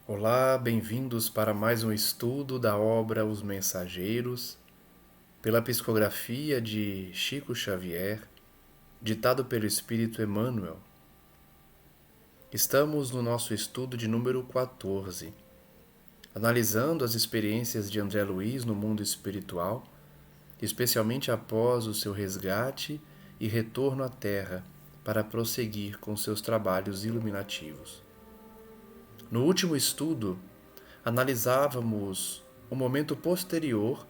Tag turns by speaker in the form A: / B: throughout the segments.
A: Olá, bem-vindos para mais um estudo da obra Os Mensageiros, pela psicografia de Chico Xavier, ditado pelo Espírito Emmanuel. Estamos no nosso estudo de número 14, analisando as experiências de André Luiz no mundo espiritual, especialmente após o seu resgate e retorno à Terra para prosseguir com seus trabalhos iluminativos. No último estudo, analisávamos o momento posterior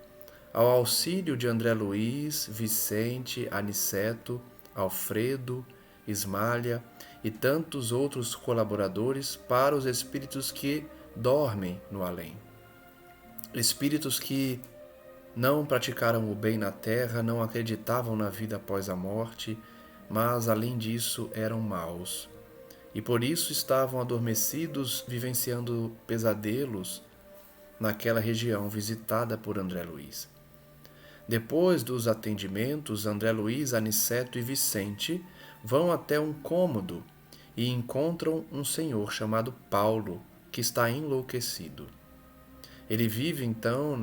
A: ao auxílio de André Luiz, Vicente, Aniceto, Alfredo, Ismália e tantos outros colaboradores para os espíritos que dormem no além. Espíritos que não praticaram o bem na terra, não acreditavam na vida após a morte, mas além disso eram maus. E por isso estavam adormecidos, vivenciando pesadelos naquela região visitada por André Luiz. Depois dos atendimentos, André Luiz, Aniceto e Vicente vão até um cômodo e encontram um senhor chamado Paulo, que está enlouquecido. Ele vive então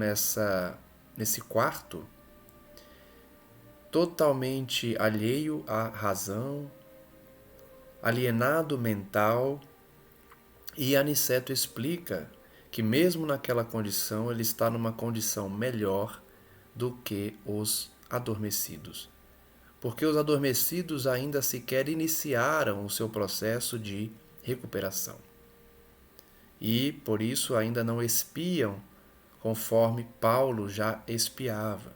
A: nesse quarto, totalmente alheio à razão, alienado mental, e Aniceto explica que mesmo naquela condição ele está numa condição melhor do que os adormecidos, porque os adormecidos ainda sequer iniciaram o seu processo de recuperação e por isso ainda não espiam conforme Paulo já espiava,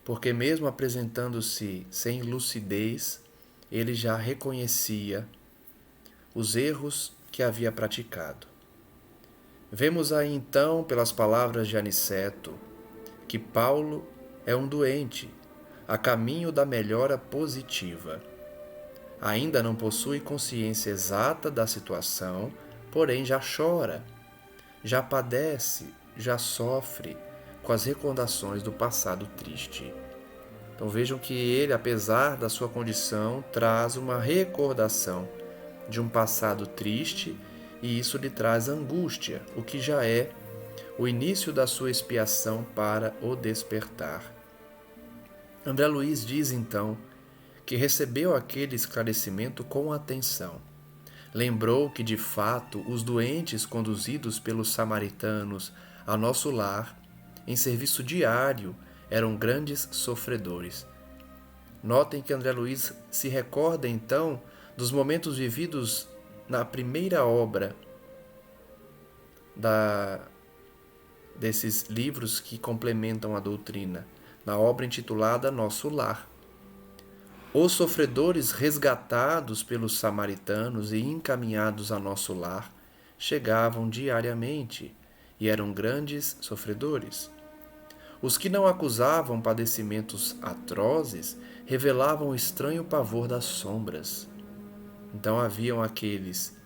A: porque mesmo apresentando-se sem lucidez, ele já reconhecia os erros que havia praticado. Vemos aí então, pelas palavras de Aniceto, que Paulo é um doente, a caminho da melhora positiva. Ainda não possui consciência exata da situação, porém já chora, já padece, já sofre com as recordações do passado triste. Então vejam que ele, apesar da sua condição, traz uma recordação de um passado triste e isso lhe traz angústia, o que já é o início da sua expiação para o despertar. André Luiz diz então que recebeu aquele esclarecimento com atenção. Lembrou que, de fato, os doentes conduzidos pelos samaritanos a nosso lar, em serviço diário, eram grandes sofredores. Notem que André Luiz se recorda então dos momentos vividos na primeira obra desses livros que complementam a doutrina, na obra intitulada Nosso Lar. Os sofredores resgatados pelos samaritanos e encaminhados a nosso lar chegavam diariamente e eram grandes sofredores. Os que não acusavam padecimentos atrozes revelavam o estranho pavor das sombras. Então haviam aqueles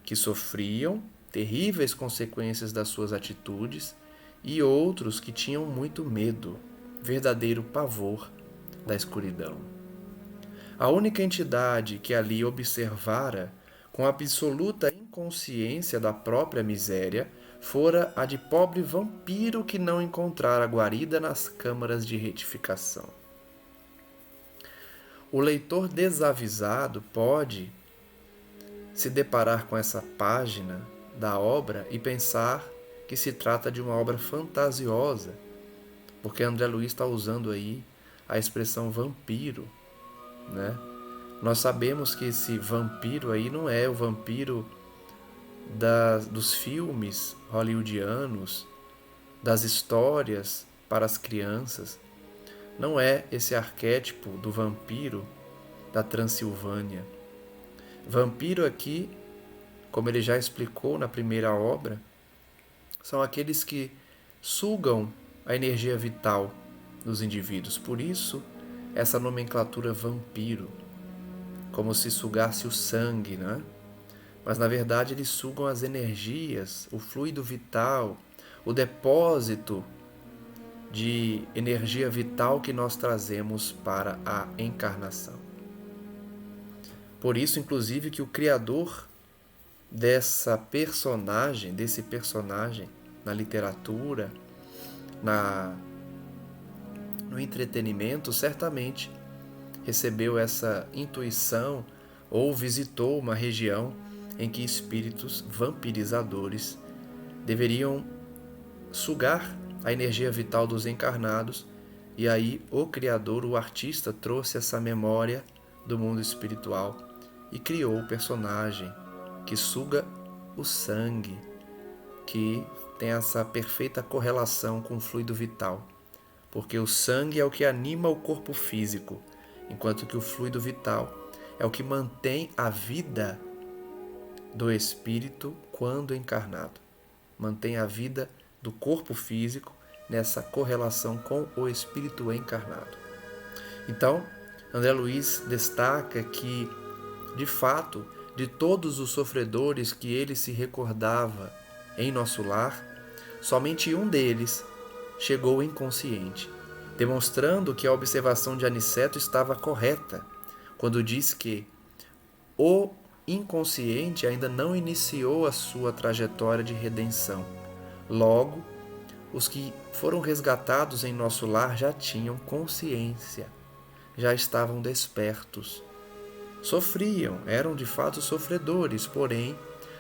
A: que sofriam terríveis consequências das suas atitudes e outros que tinham muito medo, verdadeiro pavor da escuridão. A única entidade que ali observara com absoluta inconsciência da própria miséria fora a de pobre vampiro que não encontrara guarida nas câmaras de retificação. O leitor desavisado pode se deparar com essa página da obra e pensar que se trata de uma obra fantasiosa, porque André Luiz está usando aí a expressão vampiro, né? Nós sabemos que esse vampiro aí não é o vampiro dos filmes hollywoodianos, das histórias para as crianças. Não é esse arquétipo do vampiro da Transilvânia. Vampiro aqui, como ele já explicou na primeira obra, são aqueles que sugam a energia vital dos indivíduos. Por isso, essa nomenclatura vampiro, como se sugasse o sangue, né? Mas na verdade eles sugam as energias, o fluido vital, o depósito de energia vital que nós trazemos para a encarnação. Por isso, inclusive, que o Criador desse personagem na literatura, no entretenimento, certamente recebeu essa intuição ou visitou uma região em que espíritos vampirizadores deveriam sugar a energia vital dos encarnados, e aí o Criador, o artista, trouxe essa memória do mundo espiritual e criou o personagem que suga o sangue, que tem essa perfeita correlação com o fluido vital, porque o sangue é o que anima o corpo físico, enquanto que o fluido vital é o que mantém a vida do espírito quando encarnado, mantém a vida do corpo físico nessa correlação com o espírito encarnado. Então, André Luiz destaca que, de fato, de todos os sofredores que ele se recordava em nosso lar, somente um deles chegou inconsciente, demonstrando que a observação de Aniceto estava correta quando diz que o inconsciente ainda não iniciou a sua trajetória de redenção. Logo, os que foram resgatados em nosso lar já tinham consciência, já estavam despertos. Sofriam, eram de fato sofredores, porém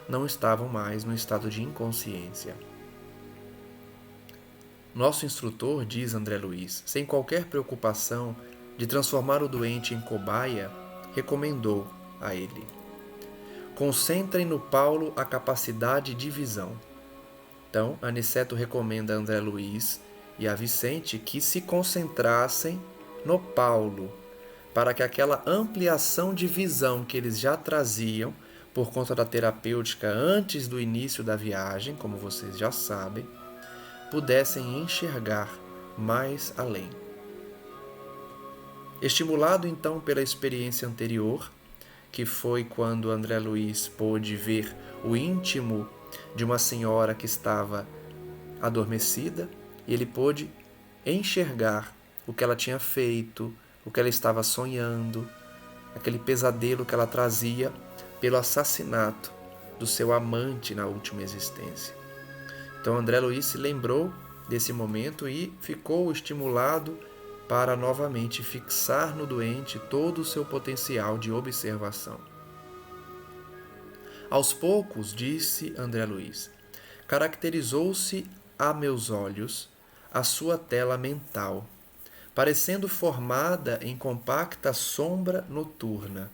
A: não estavam mais no estado de inconsciência. Nosso instrutor, diz André Luiz, sem qualquer preocupação de transformar o doente em cobaia, recomendou a ele: concentrem no Paulo a capacidade de visão. Então, Aniceto recomenda a André Luiz e a Vicente que se concentrassem no Paulo, para que aquela ampliação de visão que eles já traziam por conta da terapêutica antes do início da viagem, como vocês já sabem, pudessem enxergar mais além. Estimulado então pela experiência anterior, que foi quando André Luiz pôde ver o íntimo de uma senhora que estava adormecida, e ele pôde enxergar o que ela tinha feito, o que ela estava sonhando, aquele pesadelo que ela trazia pelo assassinato do seu amante na última existência. Então André Luiz se lembrou desse momento e ficou estimulado para novamente fixar no doente todo o seu potencial de observação. Aos poucos, disse André Luiz, caracterizou-se a meus olhos a sua tela mental, parecendo formada em compacta sombra noturna.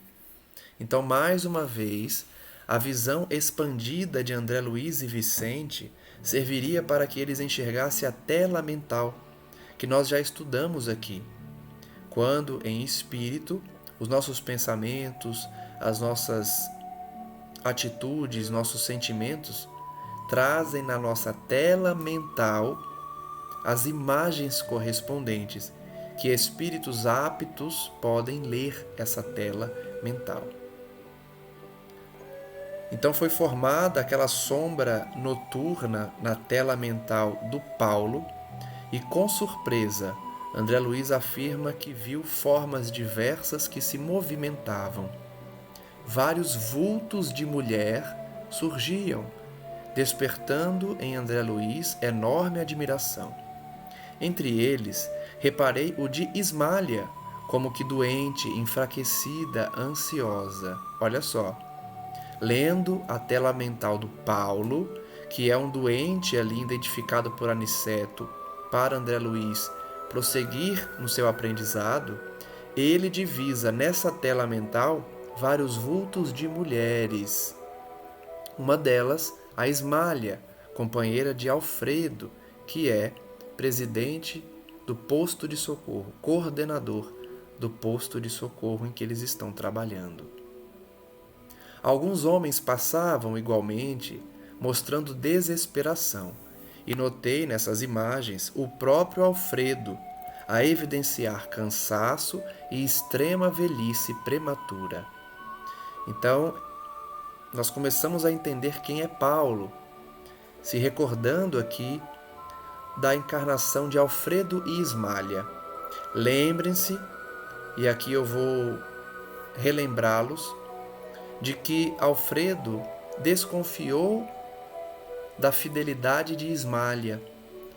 A: Então, mais uma vez, a visão expandida de André Luiz e Vicente serviria para que eles enxergassem a tela mental, que nós já estudamos aqui, quando, em espírito, os nossos pensamentos, as nossas atitudes, nossos sentimentos, trazem na nossa tela mental as imagens correspondentes, que espíritos aptos podem ler essa tela mental. Então foi formada aquela sombra noturna na tela mental do Paulo e, com surpresa, André Luiz afirma que viu formas diversas que se movimentavam. Vários vultos de mulher surgiam, despertando em André Luiz enorme admiração. Entre eles, reparei o de Ismália, como que doente, enfraquecida, ansiosa. Olha só, lendo a tela mental do Paulo, que é um doente ali identificado por Aniceto, para André Luiz prosseguir no seu aprendizado, ele divisa nessa tela mental vários vultos de mulheres. Uma delas, a Ismália, companheira de Alfredo, que é presidente do posto de socorro, coordenador do posto de socorro em que eles estão trabalhando. Alguns homens passavam igualmente, mostrando desesperação, e notei nessas imagens o próprio Alfredo a evidenciar cansaço e extrema velhice prematura. Então, nós começamos a entender quem é Paulo, se recordando aqui da encarnação de Alfredo e Ismália. Lembrem-se, e aqui eu vou relembrá-los, de que Alfredo desconfiou da fidelidade de Ismália,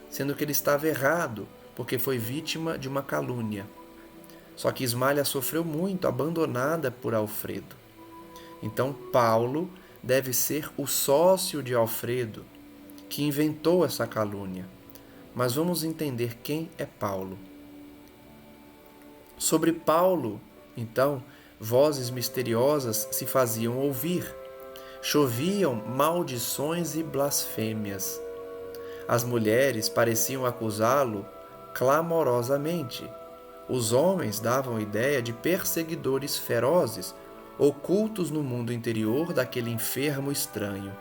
A: sendo que ele estava errado, porque foi vítima de uma calúnia. Só que Ismália sofreu muito, abandonada por Alfredo. Então Paulo deve ser o sócio de Alfredo, que inventou essa calúnia. Mas vamos entender quem é Paulo. Sobre Paulo, então, vozes misteriosas se faziam ouvir. Choviam maldições e blasfêmias. As mulheres pareciam acusá-lo clamorosamente. Os homens davam ideia de perseguidores ferozes, ocultos no mundo interior daquele enfermo estranho.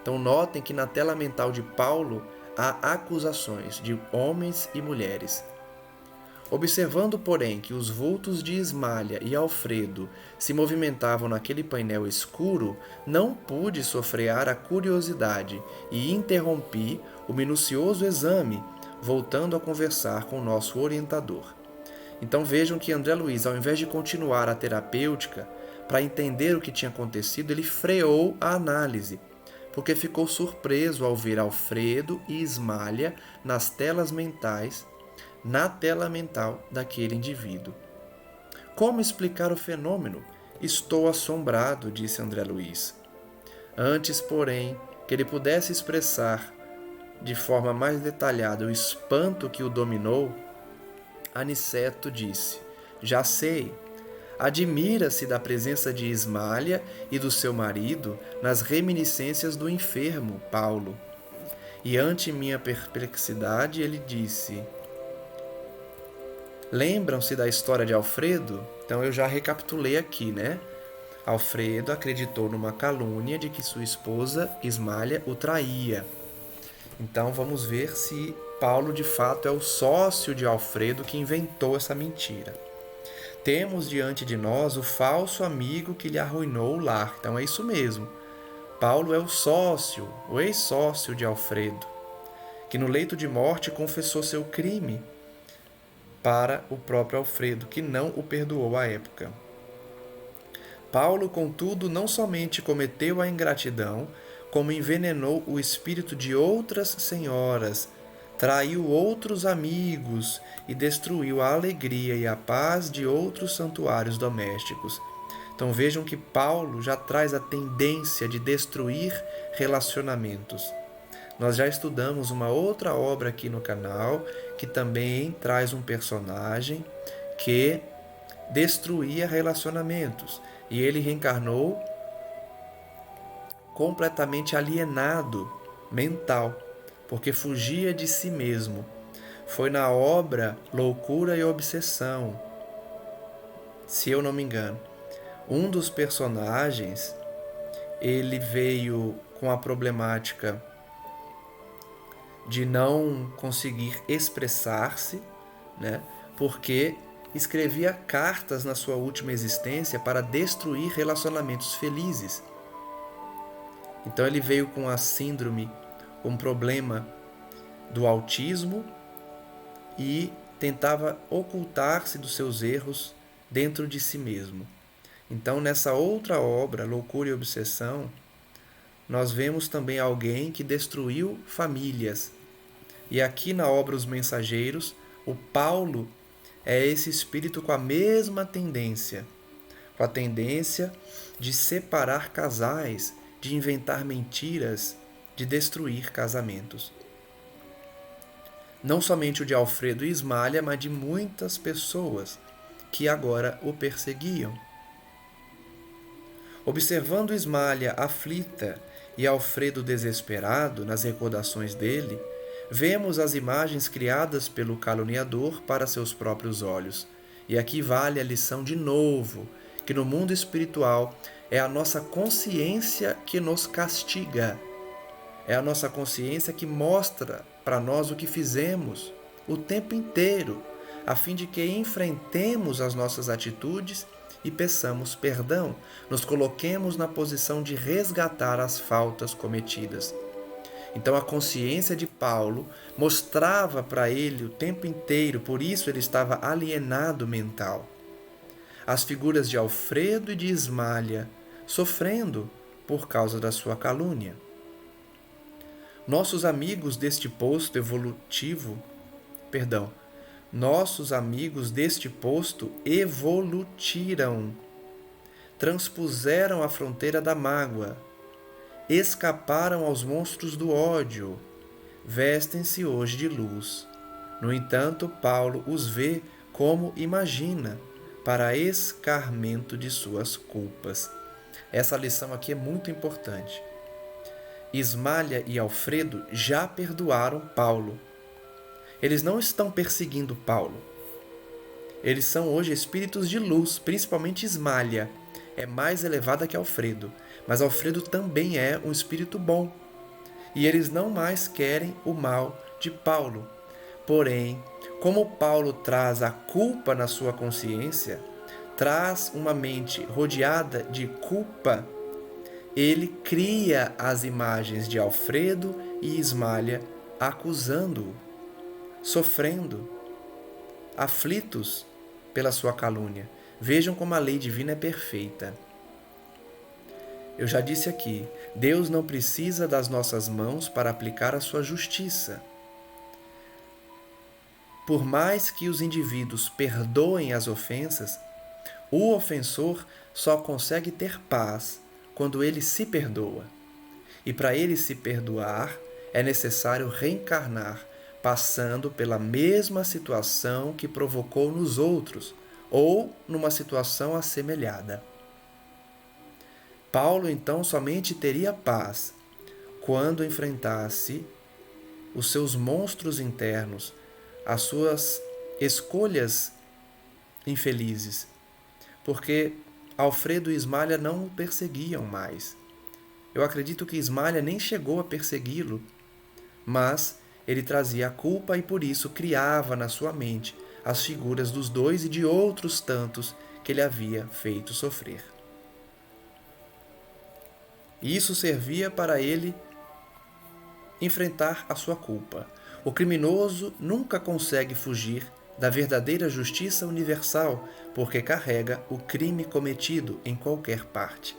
A: Então notem que na tela mental de Paulo há acusações de homens e mulheres. Observando, porém, que os vultos de Ismália e Alfredo se movimentavam naquele painel escuro, não pude sofrear a curiosidade e interrompi o minucioso exame, voltando a conversar com o nosso orientador. Então vejam que André Luiz, ao invés de continuar a terapêutica, para entender o que tinha acontecido, ele freou a análise, porque ficou surpreso ao ver Alfredo e Ismália nas telas mentais, na tela mental daquele indivíduo. Como explicar o fenômeno? Estou assombrado, disse André Luiz. Antes, porém, que ele pudesse expressar de forma mais detalhada o espanto que o dominou, Aniceto disse: já sei. Admira-se da presença de Ismália e do seu marido nas reminiscências do enfermo, Paulo. E ante minha perplexidade, ele disse: lembram-se da história de Alfredo? Então eu já recapitulei aqui, né? Alfredo acreditou numa calúnia de que sua esposa Ismália o traía. Então vamos ver se Paulo de fato é o sócio de Alfredo que inventou essa mentira. Temos diante de nós o falso amigo que lhe arruinou o lar. Então é isso mesmo. Paulo é o sócio, o ex-sócio de Alfredo, que no leito de morte confessou seu crime para o próprio Alfredo, que não o perdoou à época. Paulo, contudo, não somente cometeu a ingratidão, como envenenou o espírito de outras senhoras, traiu outros amigos e destruiu a alegria e a paz de outros santuários domésticos. Então vejam que Paulo já traz a tendência de destruir relacionamentos. Nós já estudamos uma outra obra aqui no canal que também traz um personagem que destruía relacionamentos. E ele reencarnou completamente alienado mental, porque fugia de si mesmo. Foi na obra Loucura e Obsessão, se eu não me engano. Um dos personagens, ele veio com a problemática de não conseguir expressar-se, né? Porque escrevia cartas na sua última existência para destruir relacionamentos felizes. Então ele veio com a síndrome, com um problema do autismo e tentava ocultar-se dos seus erros dentro de si mesmo. Então nessa outra obra, Loucura e Obsessão, nós vemos também alguém que destruiu famílias. E aqui na obra Os Mensageiros, o Paulo é esse espírito com a mesma tendência, com a tendência de separar casais, de inventar mentiras, de destruir casamentos. Não somente o de Alfredo e Ismália, mas de muitas pessoas que agora o perseguiam. Observando Ismália aflita e Alfredo desesperado nas recordações dele, vemos as imagens criadas pelo caluniador para seus próprios olhos. E aqui vale a lição de novo, que no mundo espiritual é a nossa consciência que nos castiga. É a nossa consciência que mostra para nós o que fizemos o tempo inteiro, a fim de que enfrentemos as nossas atitudes e peçamos perdão, nos coloquemos na posição de resgatar as faltas cometidas. Então a consciência de Paulo mostrava para ele o tempo inteiro, por isso ele estava alienado mental. As figuras de Alfredo e de Ismália, sofrendo por causa da sua calúnia. Nossos amigos deste posto evolutiram, transpuseram a fronteira da mágoa, escaparam aos monstros do ódio, vestem-se hoje de luz. No entanto, Paulo os vê como imagina, para escarmento de suas culpas. Essa lição aqui é muito importante. Ismália e Alfredo já perdoaram Paulo. Eles não estão perseguindo Paulo. Eles são hoje espíritos de luz, principalmente Ismália. É mais elevada que Alfredo, mas Alfredo também é um espírito bom. E eles não mais querem o mal de Paulo. Porém, como Paulo traz a culpa na sua consciência, traz uma mente rodeada de culpa, ele cria as imagens de Alfredo e Ismália acusando-o, sofrendo, aflitos pela sua calúnia. Vejam como a lei divina é perfeita. Eu já disse aqui, Deus não precisa das nossas mãos para aplicar a sua justiça. Por mais que os indivíduos perdoem as ofensas, o ofensor só consegue ter paz quando ele se perdoa. E para ele se perdoar, é necessário reencarnar, passando pela mesma situação que provocou nos outros, ou numa situação assemelhada. Paulo, então, somente teria paz quando enfrentasse os seus monstros internos, as suas escolhas infelizes, porque Alfredo e Ismália não o perseguiam mais. Eu acredito que Ismália nem chegou a persegui-lo, mas ele trazia a culpa e por isso criava na sua mente as figuras dos dois e de outros tantos que ele havia feito sofrer. E isso servia para ele enfrentar a sua culpa. O criminoso nunca consegue fugir da verdadeira justiça universal, porque carrega o crime cometido em qualquer parte.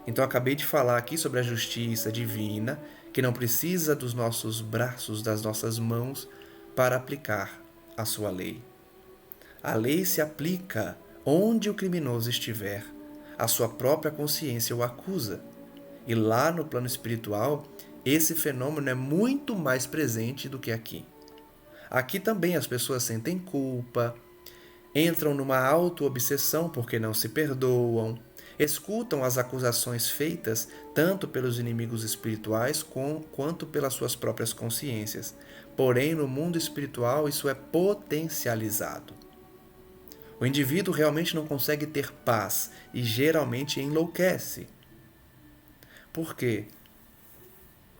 A: Então, acabei de falar aqui sobre a justiça divina, que não precisa dos nossos braços, das nossas mãos, para aplicar a sua lei. A lei se aplica onde o criminoso estiver. A sua própria consciência o acusa. E lá no plano espiritual, esse fenômeno é muito mais presente do que aqui. Aqui também as pessoas sentem culpa, entram numa auto-obsessão porque não se perdoam, escutam as acusações feitas tanto pelos inimigos espirituais quanto pelas suas próprias consciências. Porém, no mundo espiritual, isso é potencializado. O indivíduo realmente não consegue ter paz e geralmente enlouquece. Por quê?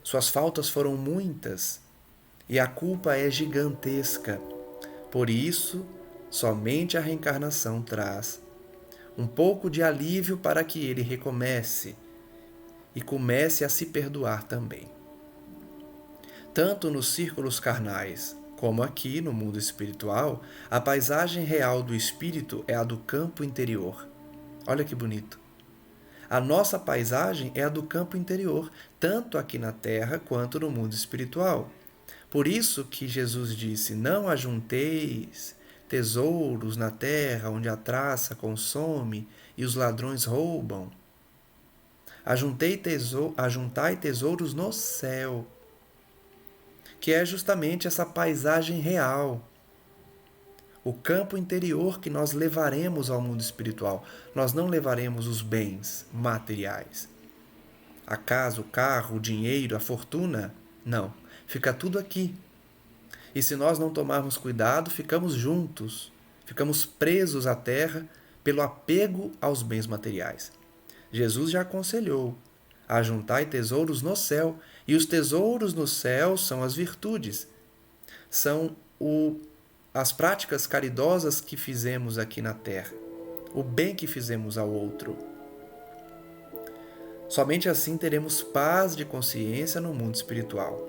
A: Suas faltas foram muitas e a culpa é gigantesca. Por isso, somente a reencarnação traz um pouco de alívio para que ele recomece e comece a se perdoar também. Tanto nos círculos carnais como aqui no mundo espiritual, a paisagem real do espírito é a do campo interior. Olha que bonito. A nossa paisagem é a do campo interior, tanto aqui na Terra quanto no mundo espiritual. Por isso que Jesus disse, não ajunteis tesouros na terra, onde a consome e os ladrões roubam. Ajuntai tesouros no céu, que é justamente essa paisagem real. O campo interior que nós levaremos ao mundo espiritual. Nós não levaremos os bens materiais. A casa, o carro, o dinheiro, a fortuna. Não. Fica tudo aqui. E se nós não tomarmos cuidado, ficamos juntos. Ficamos presos à terra pelo apego aos bens materiais. Jesus já aconselhou: ajuntai tesouros no céu. E os tesouros no céu são as virtudes. São as práticas caridosas que fizemos aqui na Terra, o bem que fizemos ao outro. Somente assim teremos paz de consciência no mundo espiritual.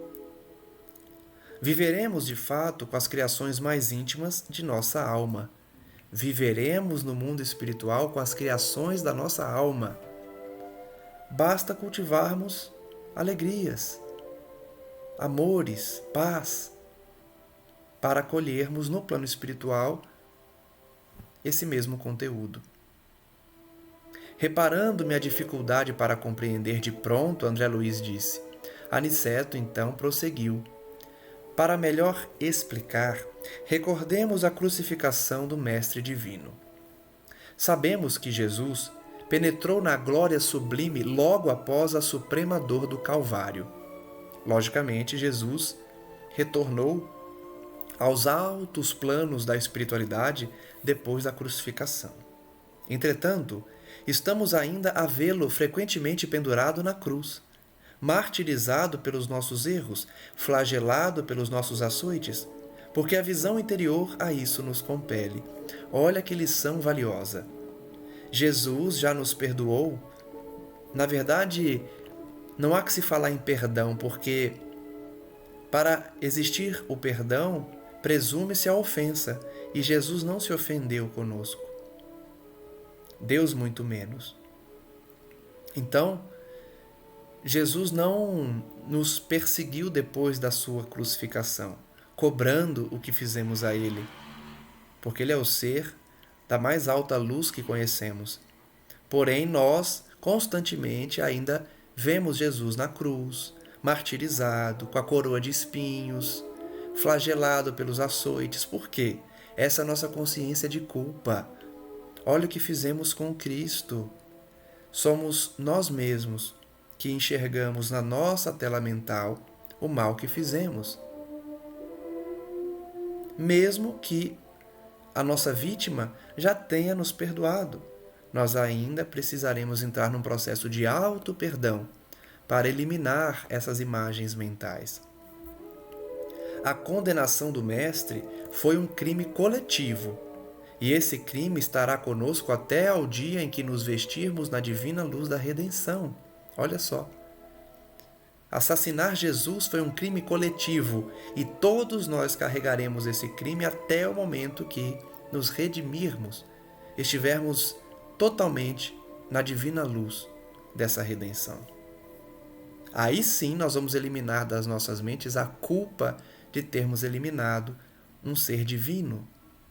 A: Viveremos, de fato, com as criações mais íntimas de nossa alma. Viveremos no mundo espiritual com as criações da nossa alma. basta cultivarmos alegrias, amores, paz, para colhermos no plano espiritual esse mesmo conteúdo. Reparando minha dificuldade para compreender de pronto, André Luiz disse. Aniceto então prosseguiu. Para melhor explicar, recordemos a crucificação do Mestre Divino. Sabemos que Jesus penetrou na glória sublime logo após a suprema dor do Calvário. Logicamente, Jesus retornou aos altos planos da espiritualidade depois da crucificação. Entretanto, estamos ainda a vê-lo frequentemente pendurado na cruz, martirizado pelos nossos erros, flagelado pelos nossos açoites, porque a visão interior a isso nos compele. Olha que lição valiosa. Jesus já nos perdoou. Na verdade, não há que se falar em perdão, porque para existir o perdão, presume-se a ofensa, e Jesus não se ofendeu conosco. Deus muito menos. Então, Jesus não nos perseguiu depois da sua crucificação, cobrando o que fizemos a Ele, porque Ele é o ser da mais alta luz que conhecemos. Porém, nós constantemente ainda vemos Jesus na cruz, martirizado, com a coroa de espinhos, flagelado pelos açoites. Por quê? Essa é a nossa consciência de culpa. Olha o que fizemos com Cristo. Somos nós mesmos que enxergamos na nossa tela mental o mal que fizemos. Mesmo que a nossa vítima já tenha nos perdoado, nós ainda precisaremos entrar num processo de auto-perdão para eliminar essas imagens mentais. A condenação do Mestre foi um crime coletivo, e esse crime estará conosco até ao dia em que nos vestirmos na divina luz da redenção. Olha só. Assassinar Jesus foi um crime coletivo, e todos nós carregaremos esse crime até o momento que nos redimirmos, estivermos totalmente na divina luz dessa redenção. Aí sim nós vamos eliminar das nossas mentes a culpa de termos eliminado um ser divino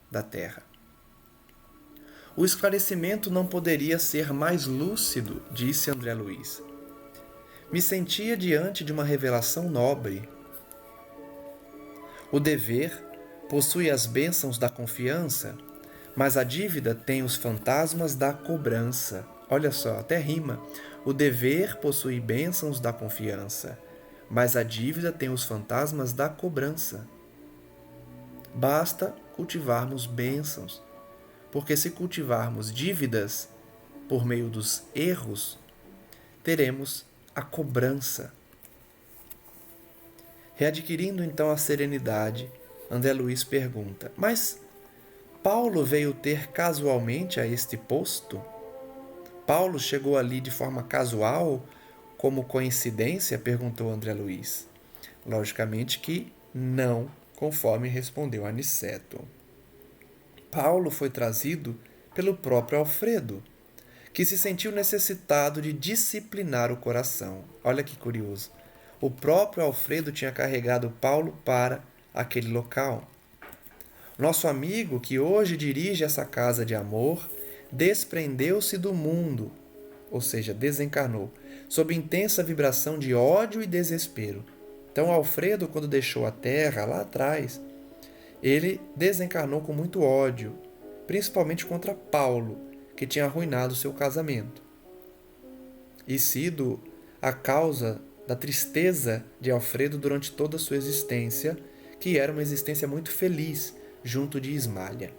A: da Terra. O esclarecimento não poderia ser mais lúcido, disse André Luiz. Me sentia diante de uma revelação nobre. O dever possui as bênçãos da confiança, mas a dívida tem os fantasmas da cobrança. Olha só, até rima. O dever possui bênçãos da confiança, mas a dívida tem os fantasmas da cobrança. Basta cultivarmos bênçãos, porque se cultivarmos dívidas por meio dos erros, teremos a cobrança. Readquirindo então a serenidade, André Luiz pergunta: mas Paulo veio ter casualmente a este posto? Paulo chegou ali de forma casual, como coincidência? Perguntou André Luiz. Logicamente que não, conforme respondeu Aniceto. Paulo foi trazido pelo próprio Alfredo, que se sentiu necessitado de disciplinar o coração. Olha que curioso. O próprio Alfredo tinha carregado Paulo para aquele local. Nosso amigo, que hoje dirige essa casa de amor, desprendeu-se do mundo, ou seja, desencarnou, sob intensa vibração de ódio e desespero. Então, Alfredo, quando deixou a Terra lá atrás, ele desencarnou com muito ódio, principalmente contra Paulo, que tinha arruinado seu casamento e sido a causa da tristeza de Alfredo durante toda a sua existência, que era uma existência muito feliz junto de Ismália.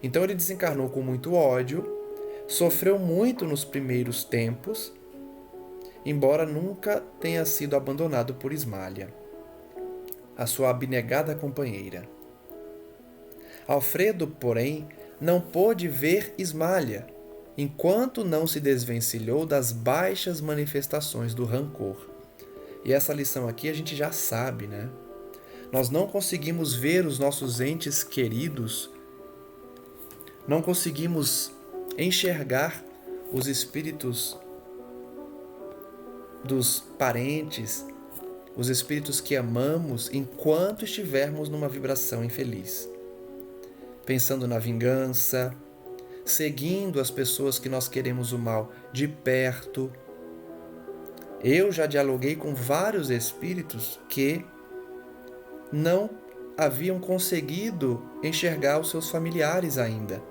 A: Então ele desencarnou com muito ódio, sofreu muito nos primeiros tempos, embora nunca tenha sido abandonado por Ismália, a sua abnegada companheira. Alfredo, porém, não pôde ver Ismália, enquanto não se desvencilhou das baixas manifestações do rancor. E essa lição aqui a gente já sabe, né? Nós não conseguimos ver os nossos entes queridos, não conseguimos enxergar os espíritos dos parentes, os espíritos que amamos enquanto estivermos numa vibração infeliz. Pensando na vingança, seguindo as pessoas que nós queremos o mal de perto. Eu já dialoguei com vários espíritos que não haviam conseguido enxergar os seus familiares ainda,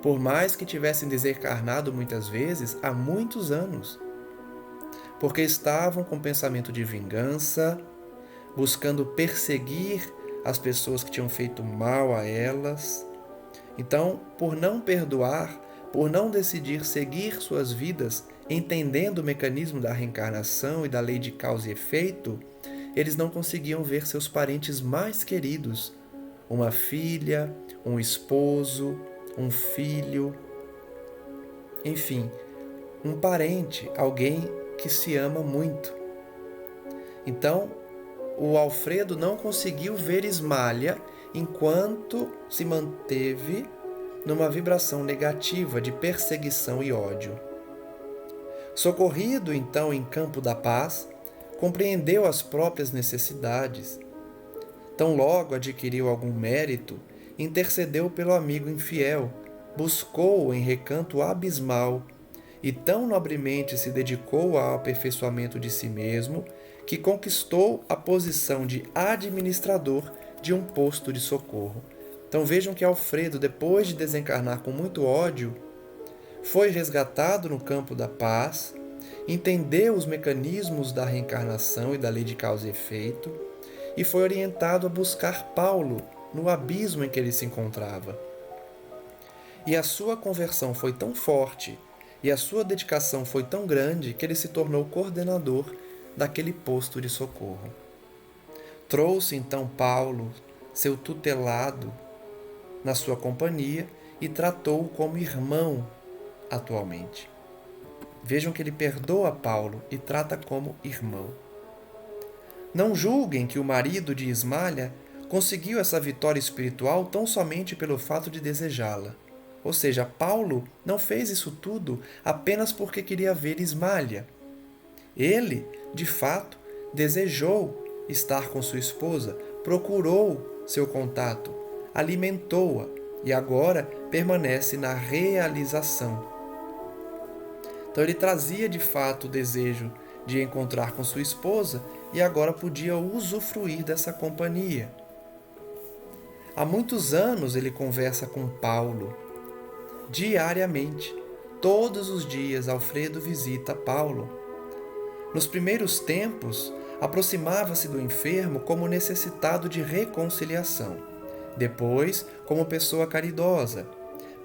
A: por mais que tivessem desencarnado muitas vezes há muitos anos, porque estavam com pensamento de vingança, buscando perseguir as pessoas que tinham feito mal a elas. Então, por não perdoar, por não decidir seguir suas vidas, entendendo o mecanismo da reencarnação e da lei de causa e efeito, eles não conseguiam ver seus parentes mais queridos, uma filha, um esposo, um filho, enfim, um parente, alguém que se ama muito. Então, o Alfredo não conseguiu ver Ismália enquanto se manteve numa vibração negativa de perseguição e ódio. Socorrido, então, em Campo da Paz, compreendeu as próprias necessidades. Tão logo adquiriu algum mérito, intercedeu pelo amigo infiel, buscou-o em recanto abismal e tão nobremente se dedicou ao aperfeiçoamento de si mesmo que conquistou a posição de administrador de um posto de socorro. Então vejam que Alfredo, depois de desencarnar com muito ódio, foi resgatado no campo da paz, entendeu os mecanismos da reencarnação e da lei de causa e efeito e foi orientado a buscar Paulo no abismo em que ele se encontrava. E a sua conversão foi tão forte e a sua dedicação foi tão grande que ele se tornou coordenador daquele posto de socorro. Trouxe então Paulo, seu tutelado, na sua companhia e tratou-o como irmão atualmente. Vejam que ele perdoa Paulo e trata como irmão. Não julguem que o marido de Ismália conseguiu essa vitória espiritual tão somente pelo fato de desejá-la. Ou seja, Paulo não fez isso tudo apenas porque queria ver Ismália. Ele, de fato, desejou estar com sua esposa, procurou seu contato, alimentou-a e agora permanece na realização. Então ele trazia de fato o desejo de encontrar com sua esposa e agora podia usufruir dessa companhia. Há muitos anos ele conversa com Paulo, diariamente. Todos os dias Alfredo visita Paulo. Nos primeiros tempos, aproximava-se do enfermo como necessitado de reconciliação, depois como pessoa caridosa.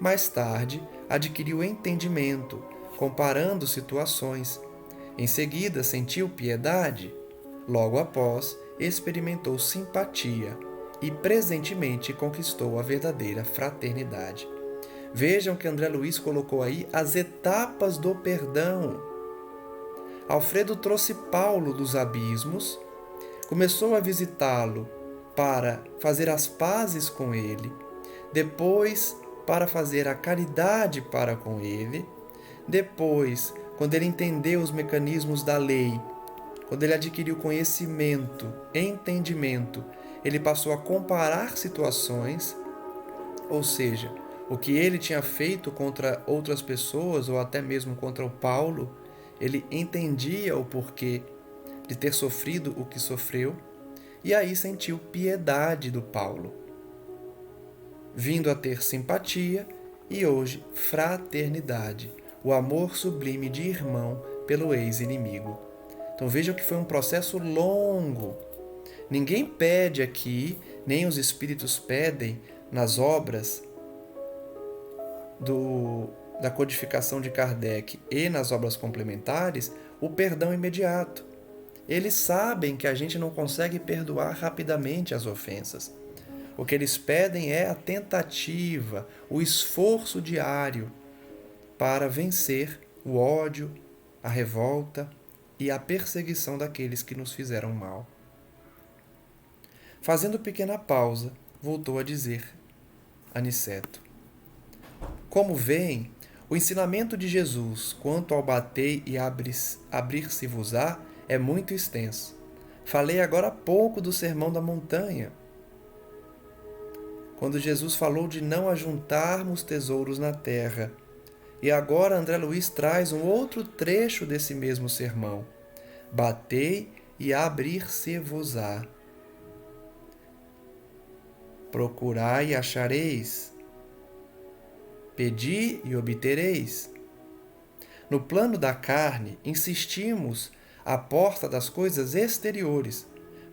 A: Mais tarde, adquiriu entendimento, comparando situações. Em seguida, sentiu piedade. Logo após, experimentou simpatia e presentemente conquistou a verdadeira fraternidade. Vejam que André Luiz colocou aí as etapas do perdão. Alfredo trouxe Paulo dos abismos, começou a visitá-lo para fazer as pazes com ele, depois para fazer a caridade para com ele, depois, quando ele entendeu os mecanismos da lei, quando ele adquiriu conhecimento, entendimento, ele passou a comparar situações, ou seja, o que ele tinha feito contra outras pessoas ou até mesmo contra o Paulo, ele entendia o porquê de ter sofrido o que sofreu e aí sentiu piedade do Paulo, vindo a ter simpatia e hoje fraternidade, o amor sublime de irmão pelo ex-inimigo. Então vejam que foi um processo longo. Ninguém pede aqui, nem os espíritos pedem nas obras da codificação de Kardec e nas obras complementares, o perdão imediato. Eles sabem que a gente não consegue perdoar rapidamente as ofensas. O que eles pedem é a tentativa, o esforço diário para vencer o ódio, a revolta e a perseguição daqueles que nos fizeram mal. Fazendo pequena pausa, voltou a dizer Aniceto: como veem, o ensinamento de Jesus quanto ao batei e abrir-se-vos-á é muito extenso. Falei agora há pouco do Sermão da Montanha, quando Jesus falou de não ajuntarmos tesouros na terra. E agora André Luiz traz um outro trecho desse mesmo sermão. Batei e abrir-se-vos-á. Procurai e achareis. Pedi e obtereis. No plano da carne, insistimos à porta das coisas exteriores,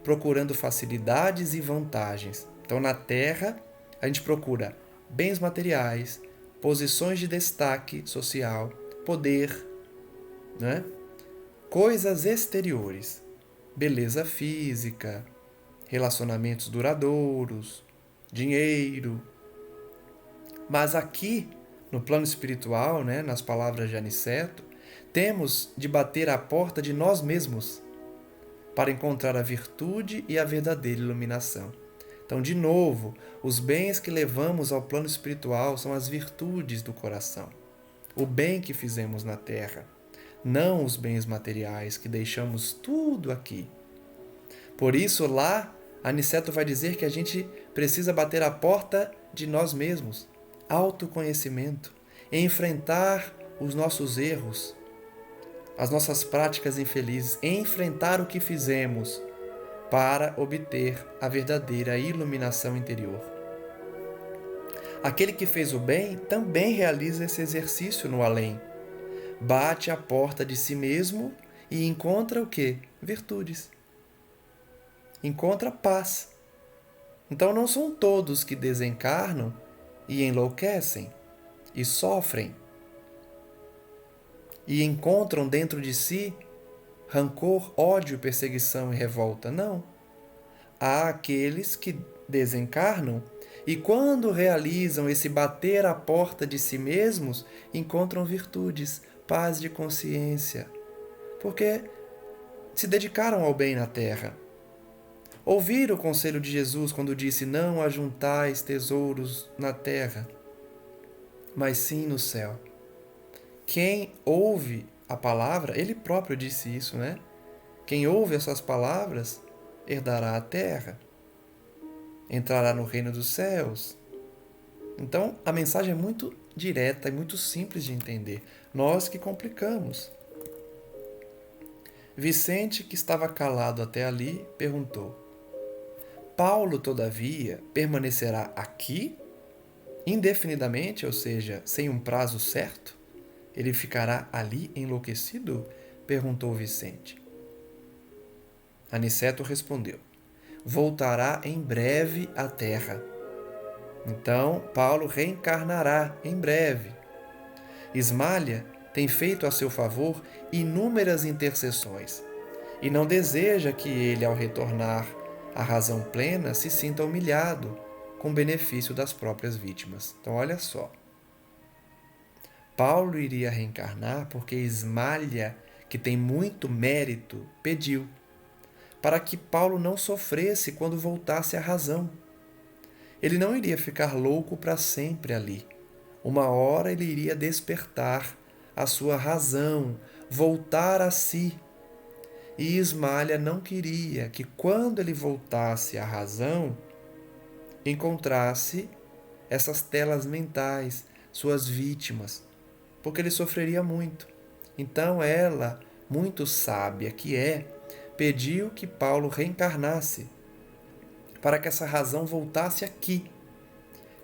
A: procurando facilidades e vantagens. Então, na terra, a gente procura bens materiais, posições de destaque social, poder, né? Coisas exteriores, beleza física, relacionamentos duradouros, dinheiro. Mas aqui, no plano espiritual, né, nas palavras de Aniceto, temos de bater à porta de nós mesmos para encontrar a virtude e a verdadeira iluminação. Então, de novo, os bens que levamos ao plano espiritual são as virtudes do coração, o bem que fizemos na terra, não os bens materiais que deixamos tudo aqui. Por isso, lá, Aniceto vai dizer que a gente precisa bater a porta de nós mesmos, autoconhecimento, enfrentar os nossos erros, as nossas práticas infelizes, enfrentar o que fizemos para obter a verdadeira iluminação interior. Aquele que fez o bem também realiza esse exercício no além. Bate a porta de si mesmo e encontra o quê? Virtudes. Encontra paz. Então não são todos que desencarnam e enlouquecem e sofrem e encontram dentro de si rancor, ódio, perseguição e revolta. Não. Há aqueles que desencarnam e quando realizam esse bater à porta de si mesmos, encontram virtudes, paz de consciência, porque se dedicaram ao bem na terra. Ouviram o conselho de Jesus quando disse: não ajuntais tesouros na terra, mas sim no céu. Quem ouve a palavra, ele próprio disse isso, né? Quem ouve essas palavras herdará a terra, entrará no reino dos céus. Então, a mensagem é muito direta e muito simples de entender. Nós que complicamos. Vicente, que estava calado até ali, perguntou: Paulo, todavia, permanecerá aqui indefinidamente, ou seja, sem um prazo certo? Ele ficará ali enlouquecido? Perguntou Vicente. Aniceto respondeu: voltará em breve à terra. Então, Paulo reencarnará em breve. Ismália tem feito a seu favor inúmeras intercessões e não deseja que ele, ao retornar à razão plena, se sinta humilhado com benefício das próprias vítimas. Então, olha só. Paulo iria reencarnar porque Ismália, que tem muito mérito, pediu para que Paulo não sofresse quando voltasse à razão. Ele não iria ficar louco para sempre ali. Uma hora ele iria despertar a sua razão, voltar a si. E Ismália não queria que, quando ele voltasse à razão, encontrasse essas telas mentais, suas vítimas, porque ele sofreria muito. Então ela, muito sábia que é, pediu que Paulo reencarnasse para que essa razão voltasse aqui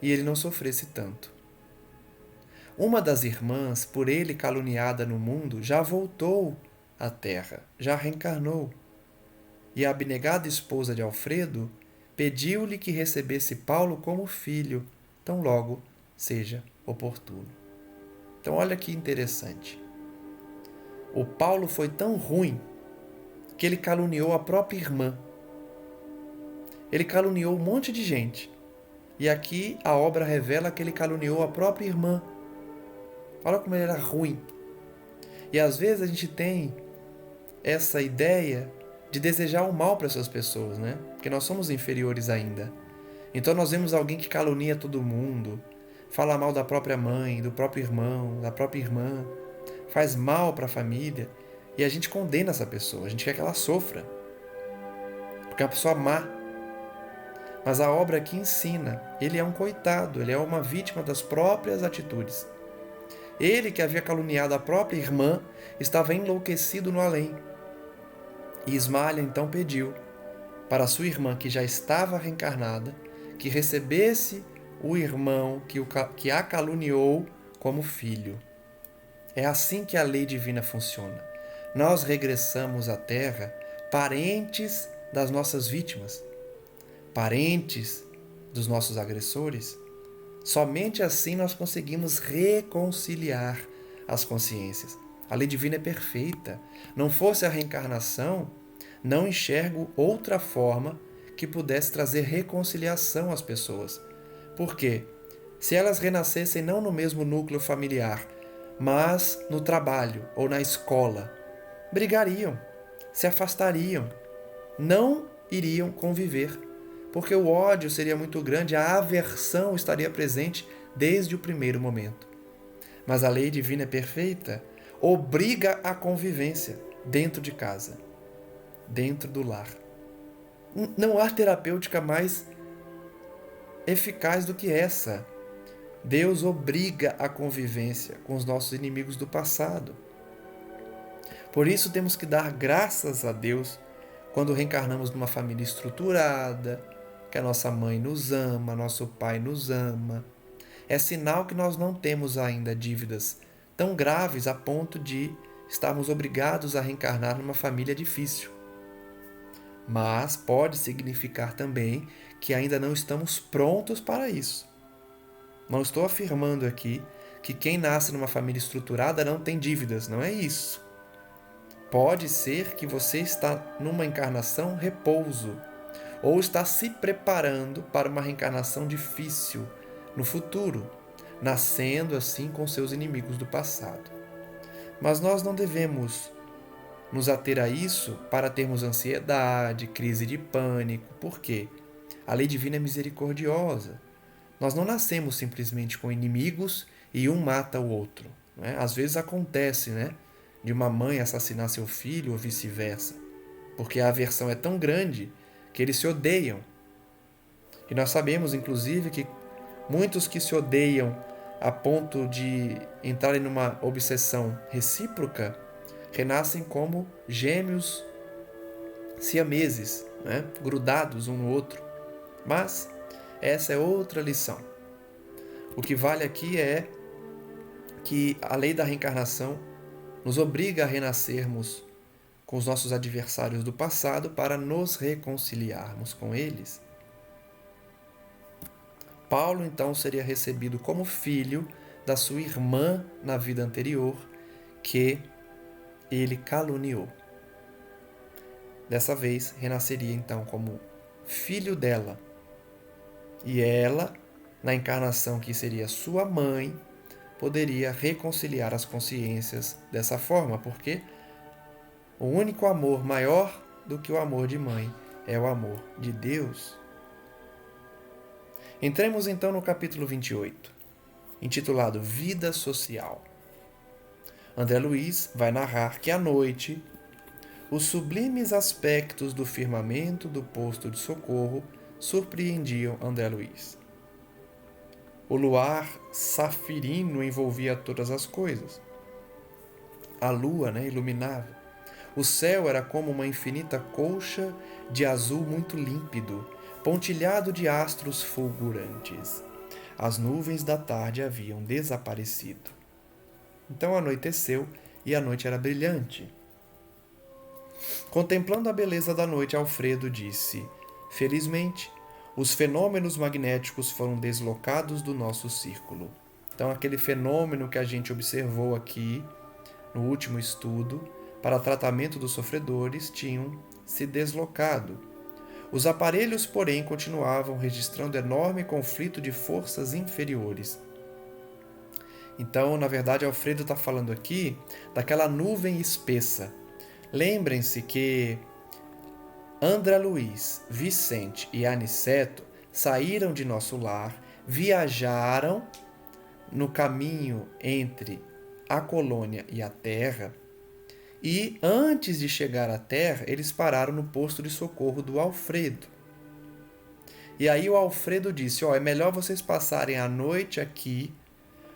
A: e ele não sofresse tanto. Uma das irmãs, por ele caluniada no mundo, já voltou à terra, já reencarnou. E a abnegada esposa de Alfredo pediu-lhe que recebesse Paulo como filho, tão logo seja oportuno. Então olha que interessante. O Paulo foi tão ruim que ele caluniou a própria irmã. Ele caluniou um monte de gente. E aqui a obra revela que ele caluniou a própria irmã. Olha como ele era ruim. E às vezes a gente tem essa ideia de desejar o mal para essas pessoas, né? Porque nós somos inferiores ainda. Então nós vemos alguém que calunia todo mundo, fala mal da própria mãe, do próprio irmão, da própria irmã, faz mal para a família. E a gente condena essa pessoa, a gente quer que ela sofra, porque é uma pessoa má. Mas a obra aqui ensina, ele é um coitado, ele é uma vítima das próprias atitudes. Ele, que havia caluniado a própria irmã, estava enlouquecido no além. E Ismalha então pediu para sua irmã, que já estava reencarnada, que recebesse o irmão que a caluniou como filho. É assim que a lei divina funciona. Nós regressamos à Terra parentes das nossas vítimas, parentes dos nossos agressores. Somente assim nós conseguimos reconciliar as consciências. A lei divina é perfeita. Não fosse a reencarnação, não enxergo outra forma que pudesse trazer reconciliação às pessoas. Por quê? Se elas renascessem não no mesmo núcleo familiar, mas no trabalho ou na escola, brigariam, se afastariam, não iriam conviver, porque o ódio seria muito grande, a aversão estaria presente desde o primeiro momento. Mas a lei divina é perfeita, obriga a convivência dentro de casa, dentro do lar. Não há terapêutica mais eficaz do que essa. Deus obriga a convivência com os nossos inimigos do passado. Por isso temos que dar graças a Deus quando reencarnamos numa família estruturada, que a nossa mãe nos ama, nosso pai nos ama. É sinal que nós não temos ainda dívidas tão graves a ponto de estarmos obrigados a reencarnar numa família difícil. Mas pode significar também que ainda não estamos prontos para isso. Não estou afirmando aqui que quem nasce numa família estruturada não tem dívidas, não é isso. Pode ser que você está numa encarnação repouso, ou está se preparando para uma reencarnação difícil no futuro, nascendo assim com seus inimigos do passado. Mas nós não devemos nos ater a isso para termos ansiedade, crise de pânico. Por quê? A lei divina é misericordiosa. Nós não nascemos simplesmente com inimigos e um mata o outro. Né? Às vezes acontece, né? De uma mãe assassinar seu filho ou vice-versa, porque a aversão é tão grande que eles se odeiam. E nós sabemos, inclusive, que muitos que se odeiam a ponto de entrarem numa obsessão recíproca renascem como gêmeos siameses, né? Grudados um no outro. Mas essa é outra lição. O que vale aqui é que a lei da reencarnação nos obriga a renascermos com os nossos adversários do passado para nos reconciliarmos com eles. Paulo então seria recebido como filho da sua irmã na vida anterior, que ele caluniou. Dessa vez, renasceria então como filho dela. E ela, na encarnação que seria sua mãe, poderia reconciliar as consciências dessa forma, porque o único amor maior do que o amor de mãe é o amor de Deus. Entremos então no capítulo 28, intitulado Vida Social. André Luiz vai narrar que à noite os sublimes aspectos do firmamento do posto de socorro surpreendiam André Luiz. O luar safirino envolvia todas as coisas. A lua, iluminava. O céu era como uma infinita colcha de azul muito límpido, pontilhado de astros fulgurantes. As nuvens da tarde haviam desaparecido. Então anoiteceu e a noite era brilhante. Contemplando a beleza da noite, Alfredo disse: felizmente, os fenômenos magnéticos foram deslocados do nosso círculo. Então, aquele fenômeno que a gente observou aqui no último estudo, para tratamento dos sofredores, tinham se deslocado. Os aparelhos, porém, continuavam registrando enorme conflito de forças inferiores. Então, na verdade, Alfredo está falando aqui daquela nuvem espessa. Lembrem-se que André Luiz, Vicente e Aniceto saíram de nosso lar, viajaram no caminho entre a colônia e a terra E antes de chegar à terra, eles pararam no posto de socorro do Alfredo. E aí o Alfredo disse: é melhor vocês passarem a noite aqui,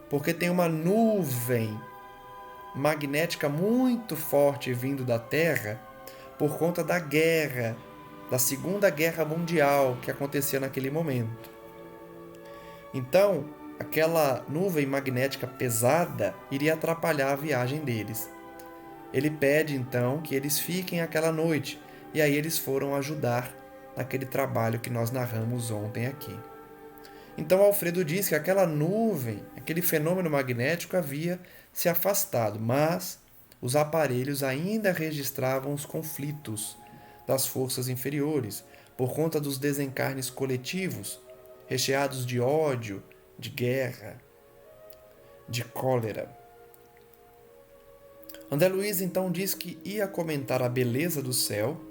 A: porque tem uma nuvem magnética muito forte vindo da Terra por conta da guerra, da Segunda Guerra Mundial que acontecia naquele momento. Então, aquela nuvem magnética pesada iria atrapalhar a viagem deles. Ele pede então que eles fiquem aquela noite, e aí eles foram ajudar naquele trabalho que nós narramos ontem aqui. Então Alfredo diz que aquela nuvem, aquele fenômeno magnético havia se afastado, mas os aparelhos ainda registravam os conflitos das forças inferiores por conta dos desencarnes coletivos, recheados de ódio, de guerra, de cólera. André Luiz então diz que ia comentar a beleza do céu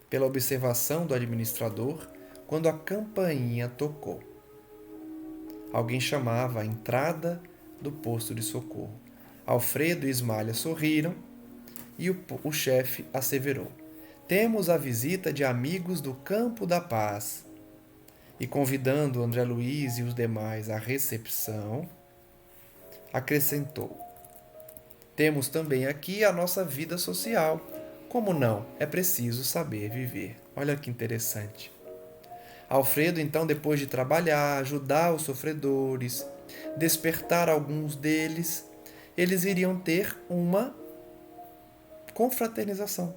A: pela observação do administrador quando a campainha tocou. Alguém chamava a entrada do posto de socorro. Alfredo e Ismalha sorriram e o chefe asseverou: temos a visita de amigos do Campo da Paz. E convidando André Luiz e os demais à recepção, acrescentou: temos também aqui a nossa vida social. Como não? É preciso saber viver. Olha que interessante. Alfredo, então, depois de trabalhar, ajudar os sofredores, despertar alguns deles, eles iriam ter uma confraternização.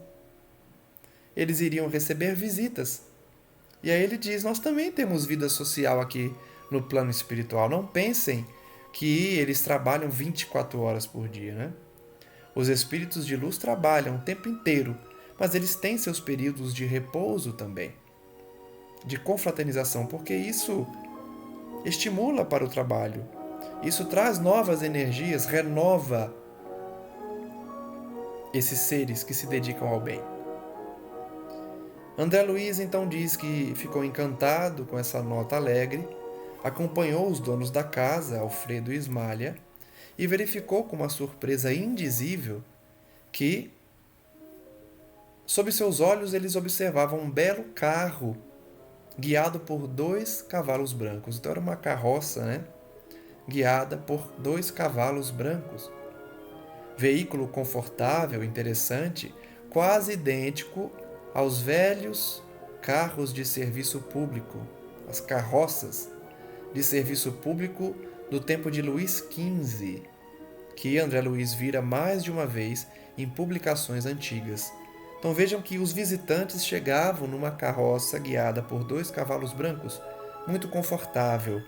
A: Eles iriam receber visitas. E aí ele diz: nós também temos vida social aqui no plano espiritual. Não pensem que eles trabalham 24 horas por dia, né? Os espíritos de luz trabalham o tempo inteiro, mas eles têm seus períodos de repouso também, de confraternização, porque isso estimula para o trabalho. Isso traz novas energias, renova esses seres que se dedicam ao bem. André Luiz então diz que ficou encantado com essa nota alegre, acompanhou os donos da casa, Alfredo e Ismalha, e verificou com uma surpresa indizível que, sob seus olhos, eles observavam um belo carro guiado por 2 cavalos brancos. Então era uma carroça, né? Guiada por 2 cavalos brancos. Veículo confortável, interessante, quase idêntico aos velhos carros de serviço público, as carroças de serviço público do tempo de Luís XV, que André Luiz vira mais de uma vez em publicações antigas. Então vejam que os visitantes chegavam numa carroça guiada por 2 cavalos brancos, muito confortável,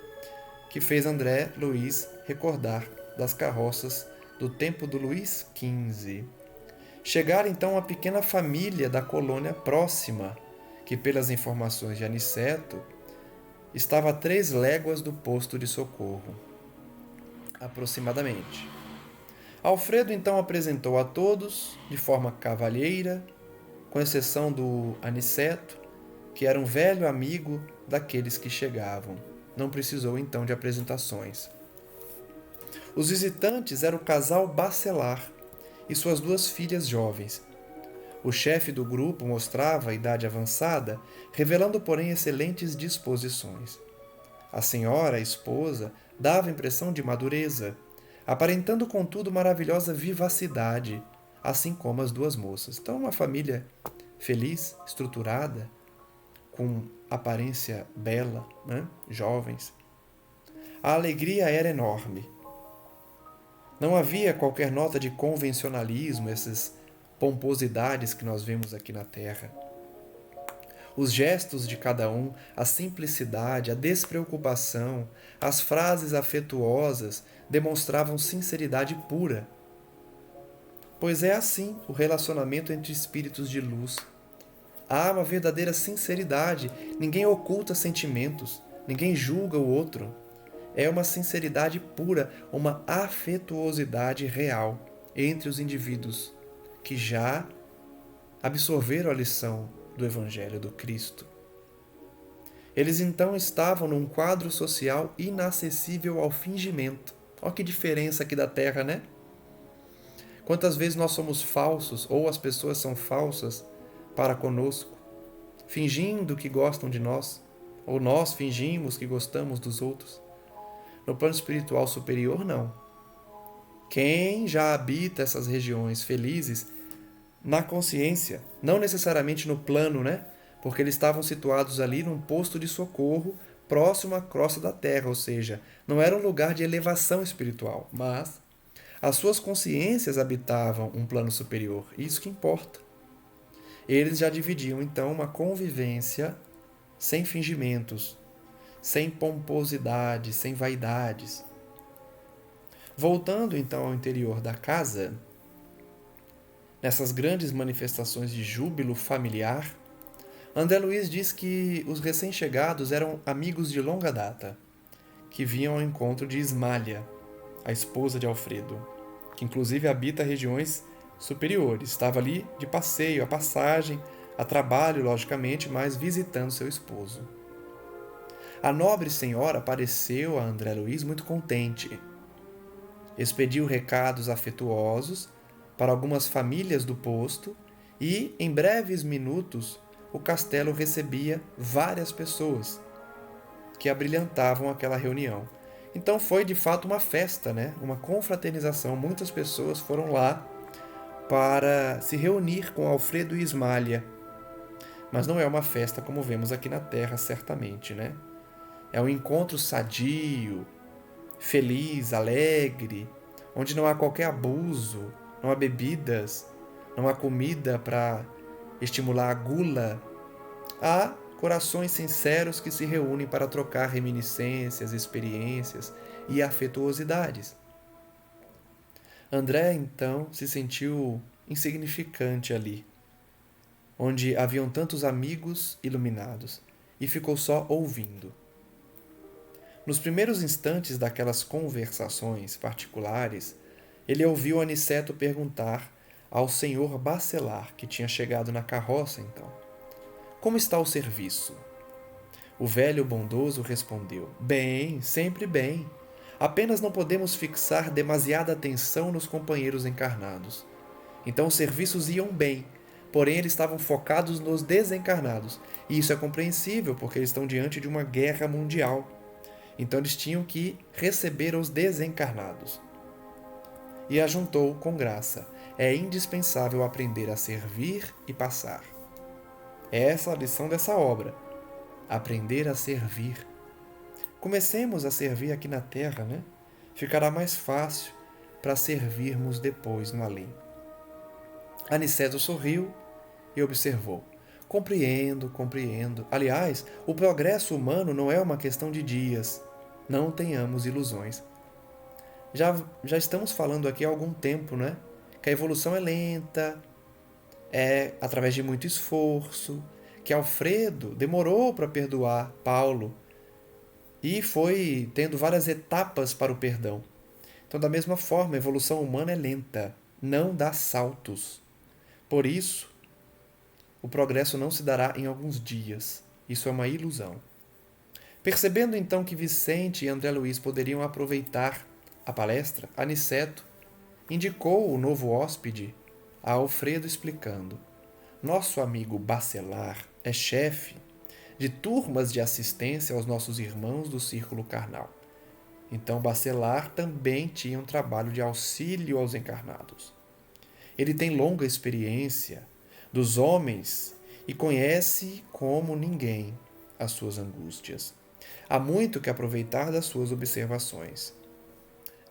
A: que fez André Luiz recordar das carroças do tempo do Luís XV. Chegara então uma pequena família da colônia próxima, que pelas informações de Aniceto, estava a 3 léguas do posto de socorro, aproximadamente. Alfredo então apresentou a todos, de forma cavalheira, com exceção do Aniceto, que era um velho amigo daqueles que chegavam. Não precisou então de apresentações. Os visitantes eram o casal Bacelar e suas 2 filhas jovens. O chefe do grupo mostrava a idade avançada, revelando, porém, excelentes disposições. A senhora, a esposa, dava impressão de madureza, aparentando, contudo, maravilhosa vivacidade, assim como as 2 moças. Então, uma família feliz, estruturada, com aparência bela, né? Jovens. A alegria era enorme. Não havia qualquer nota de convencionalismo, essas pomposidades que nós vemos aqui na Terra. Os gestos de cada um, a simplicidade, a despreocupação, as frases afetuosas demonstravam sinceridade pura. Pois é assim o relacionamento entre espíritos de luz. Há uma verdadeira sinceridade, ninguém oculta sentimentos, ninguém julga o outro. É uma sinceridade pura, uma afetuosidade real entre os indivíduos que já absorveram a lição do Evangelho do Cristo. Eles então estavam num quadro social inacessível ao fingimento. Olha que diferença aqui da Terra, né? Quantas vezes nós somos falsos ou as pessoas são falsas para conosco, fingindo que gostam de nós, ou nós fingimos que gostamos dos outros? No plano espiritual superior, não. Quem já habita essas regiões felizes na consciência, não necessariamente no plano, né? Porque eles estavam situados ali num posto de socorro próximo à crosta da terra, ou seja, não era um lugar de elevação espiritual, mas as suas consciências habitavam um plano superior, isso que importa. Eles já dividiam então uma convivência sem fingimentos, sem pomposidade, sem vaidades. Voltando então ao interior da casa, nessas grandes manifestações de júbilo familiar, André Luiz diz que os recém-chegados eram amigos de longa data, que vinham ao encontro de Ismália, a esposa de Alfredo, que inclusive habita regiões superiores. Estava ali de passeio, a passagem, a trabalho, logicamente, mas visitando seu esposo. A nobre senhora pareceu a André Luiz muito contente. Expediu recados afetuosos para algumas famílias do posto e, em breves minutos, o castelo recebia várias pessoas que abrilhantavam aquela reunião. Então foi de fato uma festa, né? Uma confraternização. Muitas pessoas foram lá para se reunir com Alfredo e Ismália. Mas não é uma festa como vemos aqui na Terra, certamente, né? É um encontro sadio, feliz, alegre, onde não há qualquer abuso, não há bebidas, não há comida para estimular a gula. Há corações sinceros que se reúnem para trocar reminiscências, experiências e afetuosidades. André, então, se sentiu insignificante ali, onde haviam tantos amigos iluminados, e ficou só ouvindo. Nos primeiros instantes daquelas conversações particulares, ele ouviu Aniceto perguntar ao senhor Bacelar, que tinha chegado na carroça então: "Como está o serviço?" O velho bondoso respondeu: "Bem, sempre bem. Apenas não podemos fixar demasiada atenção nos companheiros encarnados." Então os serviços iam bem, porém eles estavam focados nos desencarnados. E isso é compreensível, porque eles estão diante de uma guerra mundial. Então eles tinham que receber os desencarnados. E ajuntou com graça: "É indispensável aprender a servir e passar." Essa é a lição dessa obra. Aprender a servir. Comecemos a servir aqui na Terra, né? Ficará mais fácil para servirmos depois no além. Aniceto sorriu e observou: "Compreendo, compreendo. Aliás, o progresso humano não é uma questão de dias. Não tenhamos ilusões. Já estamos falando aqui há algum tempo, né? Que a evolução é lenta, é através de muito esforço, que Alfredo demorou para perdoar Paulo e foi tendo várias etapas para o perdão. Então, da mesma forma, a evolução humana é lenta, não dá saltos. Por isso, o progresso não se dará em alguns dias. Isso é uma ilusão. Percebendo então que Vicente e André Luiz poderiam aproveitar a palestra, Aniceto indicou o novo hóspede a Alfredo, explicando: "Nosso amigo Bacelar é chefe de turmas de assistência aos nossos irmãos do círculo carnal. Então Bacelar também tinha um trabalho de auxílio aos encarnados. Ele tem longa experiência dos homens e conhece como ninguém as suas angústias. Há muito que aproveitar das suas observações."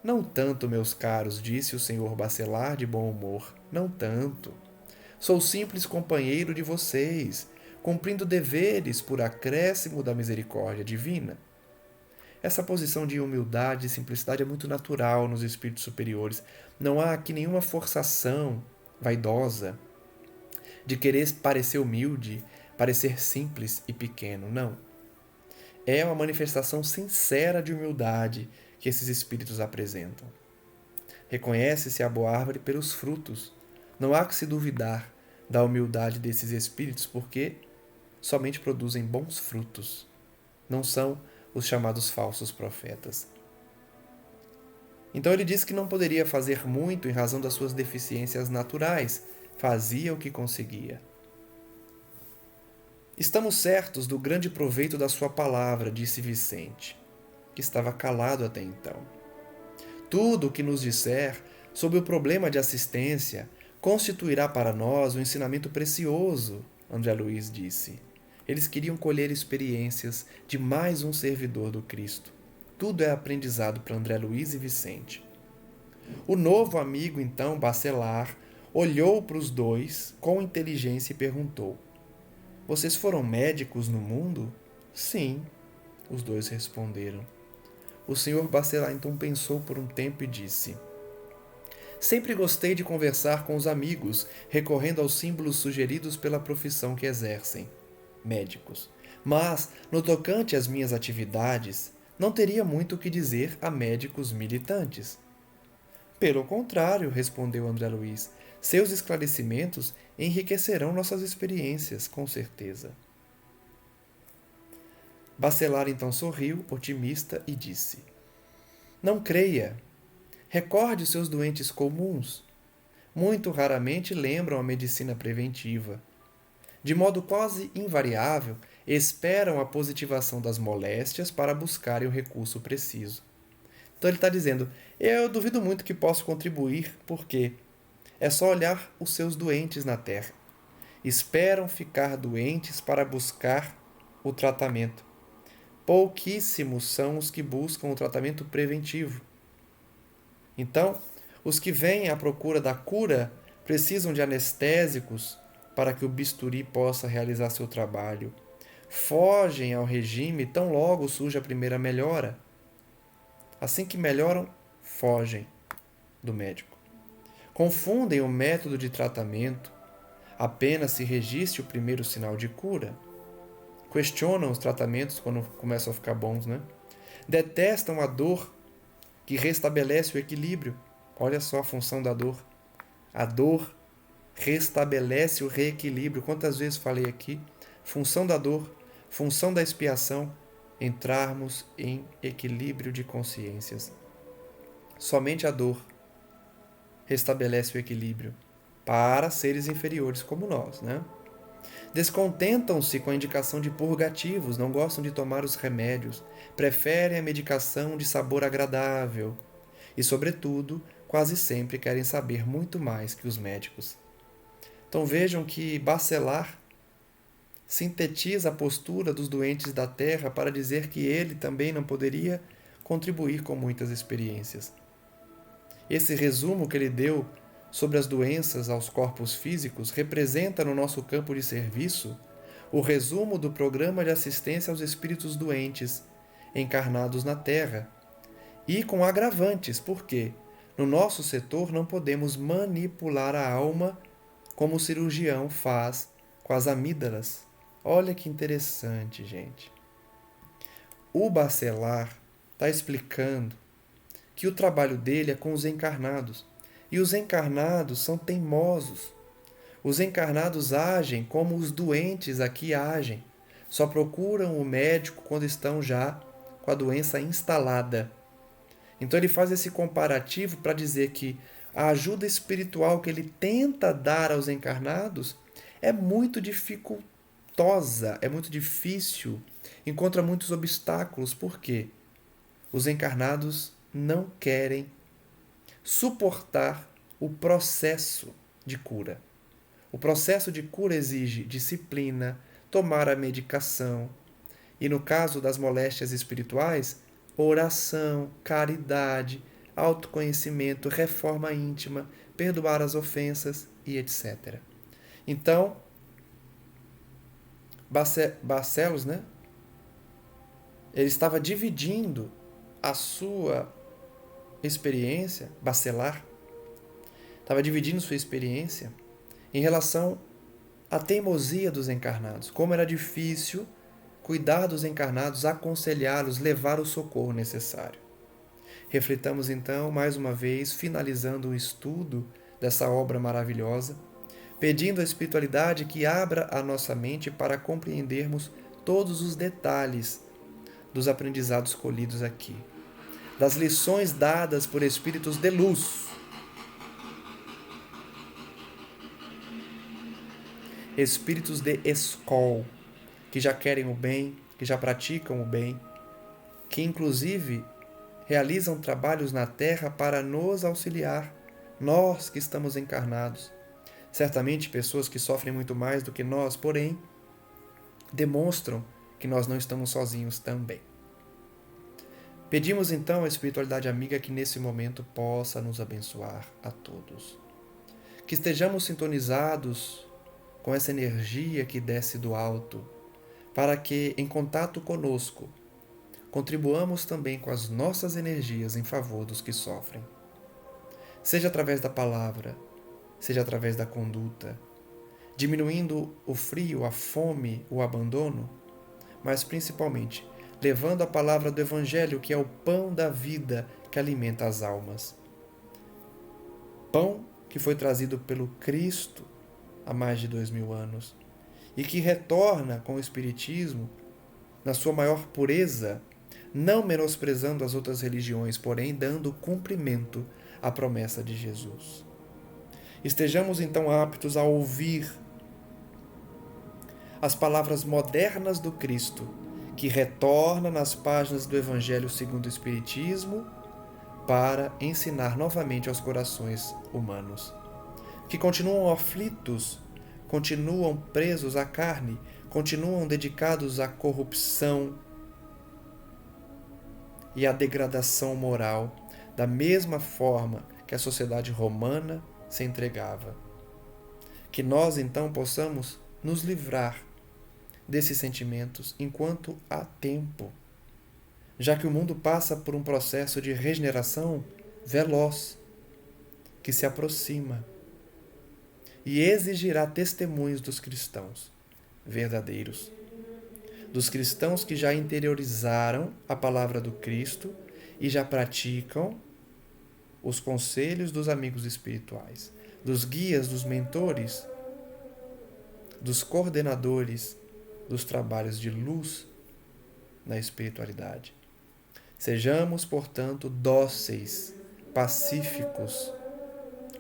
A: "Não tanto, meus caros", disse o senhor Bacelar de bom humor. "Não tanto. Sou simples companheiro de vocês, cumprindo deveres por acréscimo da misericórdia divina." Essa posição de humildade e simplicidade é muito natural nos espíritos superiores. Não há aqui nenhuma forçação vaidosa de querer parecer humilde, parecer simples e pequeno. Não. É uma manifestação sincera de humildade que esses espíritos apresentam. Reconhece-se a boa árvore pelos frutos. Não há que se duvidar da humildade desses espíritos, porque somente produzem bons frutos. Não são os chamados falsos profetas. Então ele disse que não poderia fazer muito em razão das suas deficiências naturais, fazia o que conseguia. Estamos certos do grande proveito da sua palavra, disse Vicente, que estava calado até então. Tudo o que nos disser sobre o problema de assistência constituirá para nós um ensinamento precioso, André Luiz disse. Eles queriam colher experiências de mais um servidor do Cristo. Tudo é aprendizado para André Luiz e Vicente. O novo amigo, então, Bacelar, olhou para os dois com inteligência e perguntou: Vocês foram médicos no mundo? Sim, os dois responderam. O senhor Bacelar então pensou por um tempo e disse: Sempre gostei de conversar com os amigos, recorrendo aos símbolos sugeridos pela profissão que exercem, médicos. Mas, no tocante às minhas atividades, não teria muito o que dizer a médicos militantes. Pelo contrário, respondeu André Luiz, seus esclarecimentos enriquecerão nossas experiências, com certeza. Bacelar então sorriu, otimista, e disse: Não creia. Recorde os seus doentes comuns. Muito raramente lembram a medicina preventiva. De modo quase invariável, esperam a positivação das moléstias para buscarem o recurso preciso. Então ele está dizendo, eu duvido muito que possa contribuir, porque é só olhar os seus doentes na Terra. Esperam ficar doentes para buscar o tratamento. Pouquíssimos são os que buscam o tratamento preventivo. Então, os que vêm à procura da cura precisam de anestésicos para que o bisturi possa realizar seu trabalho. Fogem ao regime tão logo surge a primeira melhora. Assim que melhoram, fogem do médico. Confundem o método de tratamento, apenas se registre o primeiro sinal de cura. Questionam os tratamentos quando começam a ficar bons, né? Detestam a dor que restabelece o equilíbrio. Olha só a função da dor. A dor restabelece o reequilíbrio. Quantas vezes falei aqui? Função da dor, função da expiação, entrarmos em equilíbrio de consciências. Somente a dor restabelece o equilíbrio para seres inferiores como nós, né? Descontentam-se com a indicação de purgativos, não gostam de tomar os remédios, preferem a medicação de sabor agradável e, sobretudo, quase sempre querem saber muito mais que os médicos. Então vejam que Bacelar sintetiza a postura dos doentes da Terra para dizer que ele também não poderia contribuir com muitas experiências. Esse resumo que ele deu sobre as doenças aos corpos físicos representa no nosso campo de serviço o resumo do programa de assistência aos espíritos doentes encarnados na Terra e com agravantes, porque no nosso setor não podemos manipular a alma como o cirurgião faz com as amígdalas. Olha que interessante, gente. O Bacelar está explicando que o trabalho dele é com os encarnados. E os encarnados são teimosos. Os encarnados agem como os doentes aqui agem. Só procuram o médico quando estão já com a doença instalada. Então ele faz esse comparativo para dizer que a ajuda espiritual que ele tenta dar aos encarnados é muito dificultosa, é muito difícil, encontra muitos obstáculos. Por quê? Os encarnados não querem suportar o processo de cura. O processo de cura exige disciplina, tomar a medicação e, no caso das moléstias espirituais, oração, caridade, autoconhecimento, reforma íntima, perdoar as ofensas e etc. Então, Barcelos, né? Ele estava dividindo a sua experiência, Bacelar, estava dividindo sua experiência em relação à teimosia dos encarnados. Como era difícil cuidar dos encarnados, aconselhá-los, levar o socorro necessário. Reflitamos então, mais uma vez, finalizando o estudo dessa obra maravilhosa, pedindo à espiritualidade que abra a nossa mente para compreendermos todos os detalhes dos aprendizados colhidos aqui. das lições dadas por espíritos de luz, espíritos de escol, que já querem o bem, que já praticam o bem, que inclusive realizam trabalhos na Terra para nos auxiliar, nós que estamos encarnados. Certamente pessoas que sofrem muito mais do que nós, porém, demonstram que nós não estamos sozinhos também. Pedimos então à espiritualidade amiga que nesse momento possa nos abençoar a todos. Que estejamos sintonizados com essa energia que desce do alto, para que, em contato conosco, contribuamos também com as nossas energias em favor dos que sofrem. Seja através da palavra, seja através da conduta, diminuindo o frio, a fome, o abandono, mas principalmente levando a palavra do Evangelho, que é o pão da vida que alimenta as almas. Pão que foi trazido pelo Cristo há mais de 2000 anos e que retorna com o Espiritismo na sua maior pureza, não menosprezando as outras religiões, porém dando cumprimento à promessa de Jesus. Estejamos então aptos a ouvir as palavras modernas do Cristo, que retorna nas páginas do Evangelho segundo o Espiritismo para ensinar novamente aos corações humanos, que continuam aflitos, continuam presos à carne, continuam dedicados à corrupção e à degradação moral, da mesma forma que a sociedade romana se entregava. Que nós então possamos nos livrar desses sentimentos enquanto há tempo, já que o mundo passa por um processo de regeneração veloz, que se aproxima e exigirá testemunhos dos cristãos verdadeiros, dos cristãos que já interiorizaram a palavra do Cristo e já praticam os conselhos dos amigos espirituais, dos guias, dos mentores, dos coordenadores dos trabalhos de luz na espiritualidade. Sejamos, portanto, dóceis, pacíficos,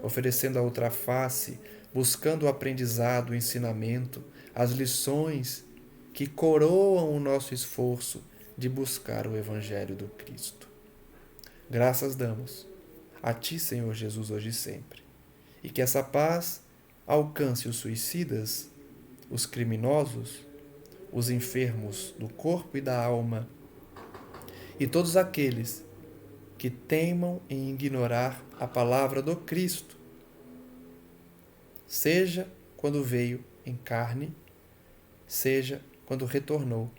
A: oferecendo a outra face, buscando o aprendizado, o ensinamento, as lições que coroam o nosso esforço de buscar o Evangelho do Cristo. Graças damos a Ti, Senhor Jesus, hoje e sempre, e que essa paz alcance os suicidas, os criminosos, os enfermos do corpo e da alma, e todos aqueles que teimam em ignorar a palavra do Cristo, seja quando veio em carne, seja quando retornou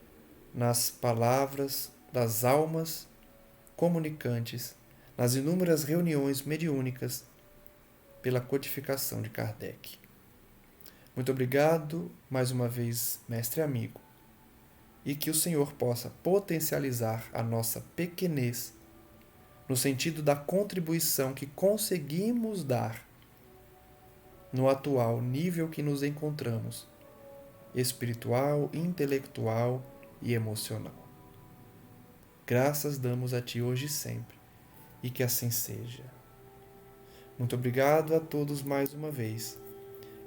A: nas palavras das almas comunicantes, nas inúmeras reuniões mediúnicas pela codificação de Kardec. Muito obrigado, mais uma vez, mestre amigo, e que o Senhor possa potencializar a nossa pequenez no sentido da contribuição que conseguimos dar no atual nível que nos encontramos, espiritual, intelectual e emocional. Graças damos a Ti hoje e sempre, e que assim seja. Muito obrigado a todos mais uma vez,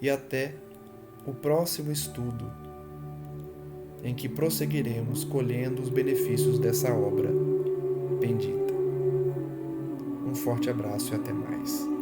A: e até o próximo estudo, em que prosseguiremos colhendo os benefícios dessa obra bendita. Um forte abraço e até mais.